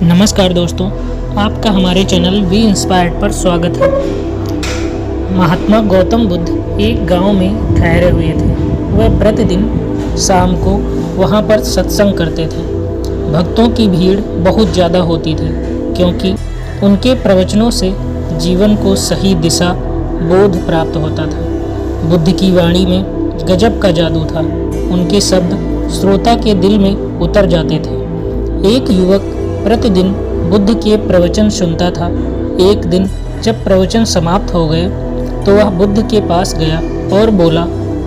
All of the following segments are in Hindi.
नमस्कार दोस्तों, आपका हमारे चैनल वी इंस्पायर्ड पर स्वागत है। महात्मा गौतम बुद्ध एक गांव में ठहरे हुए थे। वह प्रतिदिन शाम को वहां पर सत्संग करते थे। भक्तों की भीड़ बहुत ज़्यादा होती थी, क्योंकि उनके प्रवचनों से जीवन को सही दिशा बोध प्राप्त होता था। बुद्ध की वाणी में गजब का जादू था। उनके शब्द श्रोता के दिल में उतर जाते थे। एक युवक प्रतिदिन बुद्ध के प्रवचन सुनता था। एक दिन जब प्रवचन समाप्त हो गए तो वह बुद्ध के पास गया और बोला,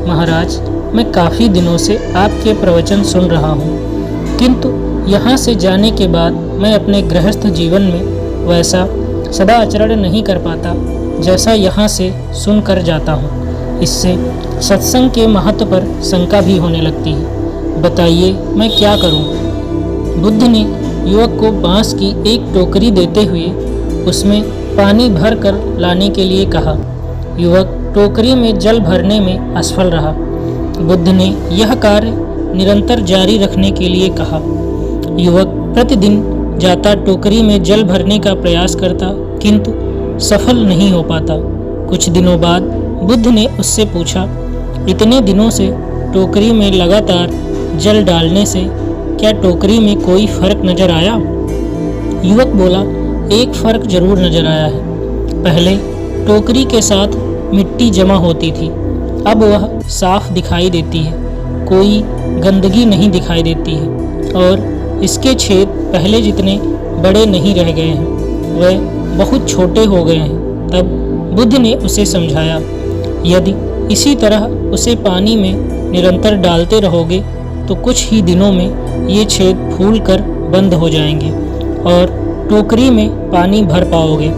महाराज, मैं काफ़ी दिनों से आपके प्रवचन सुन रहा हूँ, किंतु यहाँ से जाने के बाद मैं अपने गृहस्थ जीवन में वैसा सदाचरण नहीं कर पाता जैसा यहाँ से सुन कर जाता हूँ। इससे सत्संग के महत्व पर शंका भी होने लगती है। बताइए मैं क्या करूँ? बुद्ध ने युवक को बांस की एक टोकरी देते हुए उसमें पानी भर कर लाने के लिए कहा। युवक टोकरी में जल भरने में असफल रहा। बुद्ध ने यह कार्य निरंतर जारी रखने के लिए कहा। युवक प्रतिदिन जाता टोकरी में जल भरने का प्रयास करता, किंतु सफल नहीं हो पाता। कुछ दिनों बाद बुद्ध ने उससे पूछा, इतने दिनों से टोकरी में लगातार जल डालने से क्या टोकरी में कोई फर्क नजर आया? युवक बोला, एक फर्क जरूर नजर आया है। पहले टोकरी के साथ मिट्टी जमा होती थी, अब वह साफ दिखाई देती है। कोई गंदगी नहीं दिखाई देती है और इसके छेद पहले जितने बड़े नहीं रह गए हैं, वह बहुत छोटे हो गए हैं। तब बुद्ध ने उसे समझाया, यदि इसी तरह उसे पानी में निरंतर डालते रहोगे तो कुछ ही दिनों में ये छेद फूल कर बंद हो जाएंगे और टोकरी में पानी भर पाओगे।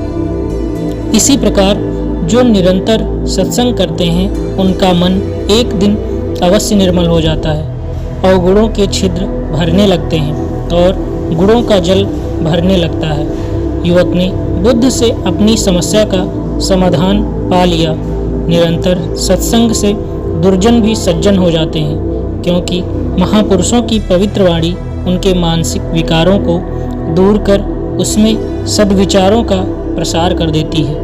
इसी प्रकार जो निरंतर सत्संग करते हैं उनका मन एक दिन अवश्य निर्मल हो जाता है। अवगुणों के छिद्र भरने लगते हैं और गुणों का जल भरने लगता है। युवक ने बुद्ध से अपनी समस्या का समाधान पा लिया। निरंतर सत्संग से दुर्जन भी सज्जन हो जाते हैं, क्योंकि महापुरुषों की पवित्र वाणी उनके मानसिक विकारों को दूर कर उसमें सद्विचारों का प्रसार कर देती है।